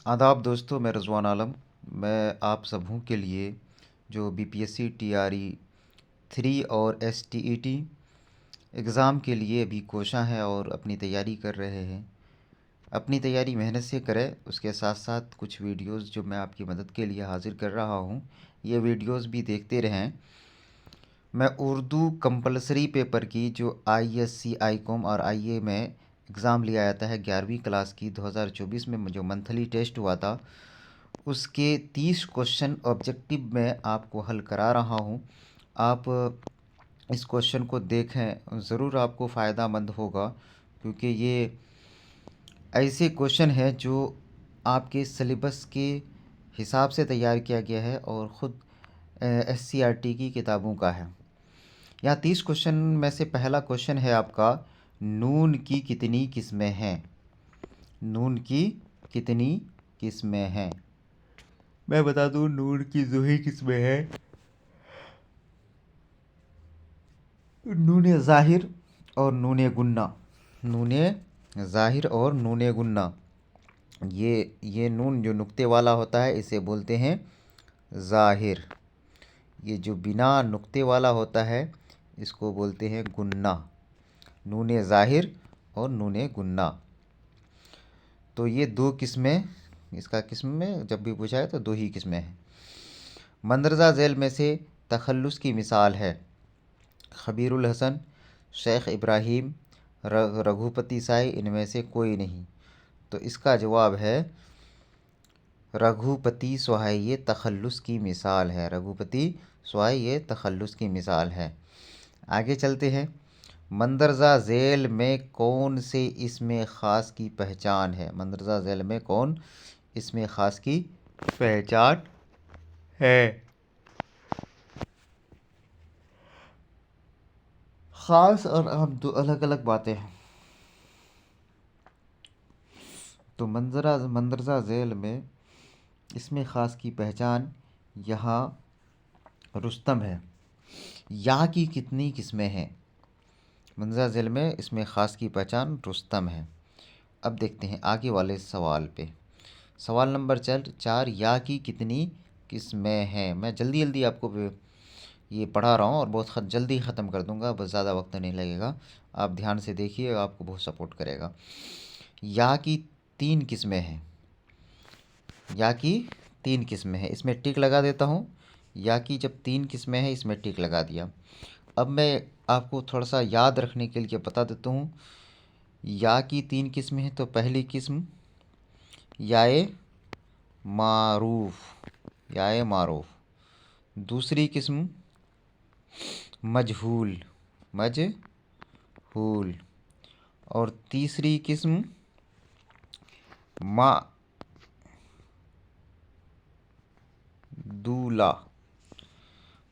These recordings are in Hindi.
आदाब दोस्तों, मैं रज़वान आलम। मैं आप सबों के लिए जो बीपीएससी टीआरई 3 और एसटीईटी एग्ज़ाम के लिए अभी कोशां हैं और अपनी तैयारी कर रहे हैं, अपनी तैयारी मेहनत से करें। उसके साथ साथ कुछ वीडियोस जो मैं आपकी मदद के लिए हाज़िर कर रहा हूँ, ये वीडियोस भी देखते रहें। मैं उर्दू कंपलसरी पेपर की जो आईएससी आईकॉम और आईए में एग्ज़ाम लिया जाता है 11वीं क्लास की 2024 में जो मंथली टेस्ट हुआ था, उसके 30 क्वेश्चन ऑब्जेक्टिव में आपको हल करा रहा हूँ। आप इस क्वेश्चन को देखें, ज़रूर आपको फ़ायदा मंद होगा, क्योंकि ये ऐसे क्वेश्चन है जो आपके सिलेबस के हिसाब से तैयार किया गया है और ख़ुद एससीईआरटी की किताबों का है। यहाँ 30 क्वेश्चन में से पहला क्वेश्चन है आपका, नून की कितनी किस्में हैं? नून की कितनी किस्में हैं? मैं बता दूं, नून की दो ही किस्में हैं, नून ज़ाहिर और नून गुन्ना। नून ज़ाहिर और नून गुन्ना, ये नून जो नुक्ते वाला होता है इसे बोलते हैं ज़ाहिर। ये जो बिना नुक्ते वाला होता है इसको बोलते हैं गुन्ना। नून ज़ाहिर और नून गुन्ना, तो ये दो किस्में, इसका किस्म में जब भी पूछा है तो दो ही किस्में हैं। मंदरजा झैल में से तखल्लुस की मिसाल है खबीरुल हसन, शेख इब्राहीम, रघुपति साई, इनमें से कोई नहीं। तो इसका जवाब है रघुपति स्वाई, ये तखल्लुस की मिसाल है। रघुपति स्वाई ये तखल्लुस की मिसाल है। आगे चलते हैं। मंदरजा झैल में कौन से इसमें ख़ास की पहचान है? मंदरजा झैल में कौन इसमें ख़ास की पहचान है? ख़ास और अहम दो अलग अलग बातें हैं। तो मंदरजा झैल में इसमें ख़ास की पहचान यहाँ रुस्तम है। या की कितनी किस्में हैं? मंदरजा झैल में इसमें ख़ास की पहचान रुस्तम है। अब देखते हैं आगे वाले सवाल पे। सवाल नंबर 4, या की कितनी किस्में हैं? मैं जल्दी जल्दी आपको ये पढ़ा रहा हूँ और बहुत जल्दी ख़त्म कर दूँगा, बस ज़्यादा वक्त नहीं लगेगा। आप ध्यान से देखिए, आपको बहुत सपोर्ट करेगा। या की 3 किस्में हैं। या की 3 किस्में हैं, इसमें टिक लगा देता हूँ। या की जब 3 किस्में हैं, इसमें टिक लगा दिया। अब मैं आपको थोड़ा सा याद रखने के लिए बता देता हूँ। या की 3 किस्में हैं, तो पहली किस्म याए मारूफ, याए मारूफ। दूसरी किस्म मजहूल, मजहूल। और तीसरी किस्म मादूला।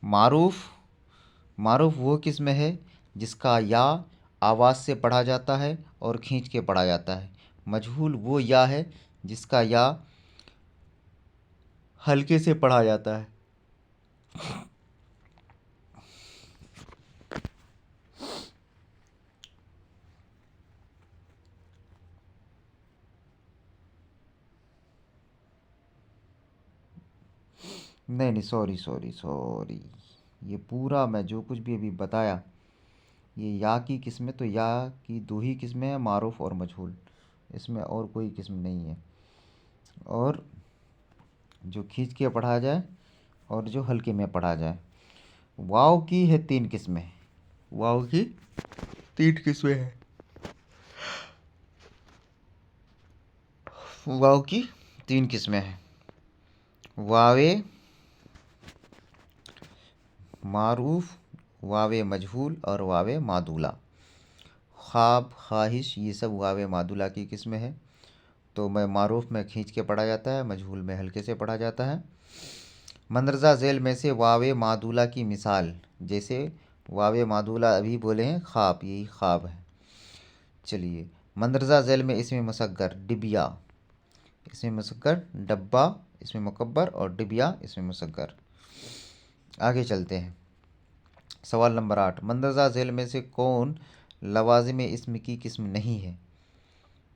मारूफ, मारूफ वो किस्म है जिसका या आवाज़ से पढ़ा जाता है और खींच के पढ़ा जाता है। मजहूल वो या है जिसका या हल्के से पढ़ा जाता है। नहीं नहीं, सॉरी सॉरी सॉरी, ये पूरा मैं जो कुछ भी अभी बताया, ये या की किस्में, तो या की दो ही किस्में हैं, मारूफ और मजहूल। इसमें और कोई किस्म नहीं है। और जो खींच के पढ़ा जाए और जो हल्के में पढ़ा जाए। वाव की है 3 किस्में। वाव की 3 किस्में हैं। वाव की 3 किस्में हैं। वावे मारूफ, वावे मजहूल और वावे मादूला। ख्वाब, ख्वाहिश, ये सब वावे मादूला की किस्में हैं। तो मैं मारूफ में खींच के पढ़ा जाता है, मजहूल में हल्के से पढ़ा जाता है। मंदरजा झैल में से वावे मादूला की मिसाल, जैसे वावे मादूला अभी बोले हैं ख्वाब, यही ख्वाब है। चलिए, मंदरजा झैल में इसमें मुसग्गर डिबिया, इसमें मुसग्गर डब्बा, इसमें मुकब्बर, और डिबिया इसमें मुसग्गर। आगे चलते हैं। सवाल नंबर 8, मंदरजा झैल में से कौन लवाज़िम इस्म की किस्म नहीं है?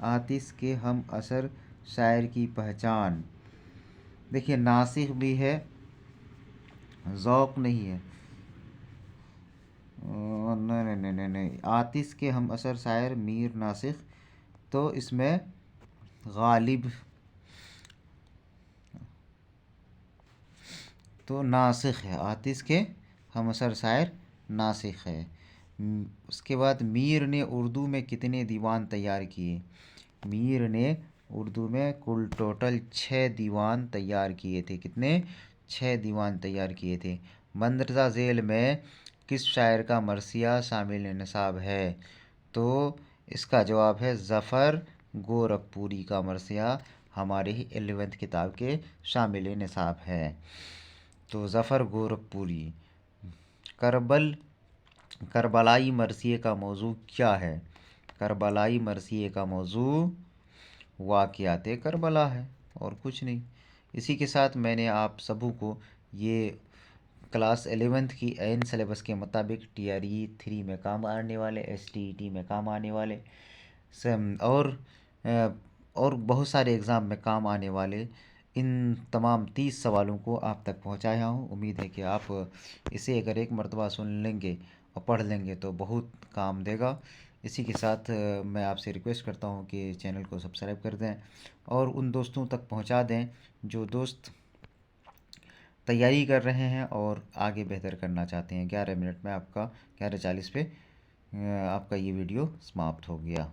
आतिश के हम असर शायर की पहचान। देखिए नासिख भी है, ज़ौक़ नहीं है। नहीं नहीं नहीं नहीं नहीं, आतिश के हम असर शायर मीर नासिख, तो इसमें गालिब, तो नासिख है। आतिश के हम असर शायर नासिख है। उसके बाद मीर ने उर्दू में कितने दीवान तैयार किए? मीर ने उर्दू में कुल टोटल 6 दीवान तैयार किए थे। कितने? 6 दीवान तैयार किए थे। मंदरजा झेल में किस शायर का मरसिया शामिल निसाब है? तो इसका जवाब है ज़फ़र गोरखपुरी का मरसिया हमारे ही 11th किताब के शामिल निसाब है। तो ज़फ़र गोरखपुरी। करबलाई मरसिए का मौजू क्या है? करबलाई मरसिए का मौजू वाक़यात करबला है और कुछ नहीं। इसी के साथ मैंने आप सबों को ये क्लास 11th की एन सिलेबस के मुताबिक TRE 3 में काम आने वाले, STET में काम आने वाले और बहुत सारे एग्ज़ाम में काम आने वाले इन तमाम 30 सवालों को आप तक पहुंचाया हूं। उम्मीद है कि आप इसे अगर एक मरतबा सुन लेंगे और पढ़ लेंगे तो बहुत काम देगा। इसी के साथ मैं आपसे रिक्वेस्ट करता हूं कि चैनल को सब्सक्राइब कर दें और उन दोस्तों तक पहुंचा दें जो दोस्त तैयारी कर रहे हैं और आगे बेहतर करना चाहते हैं। 11 मिनट में आपका 11:40 पे आपका ये वीडियो समाप्त हो गया।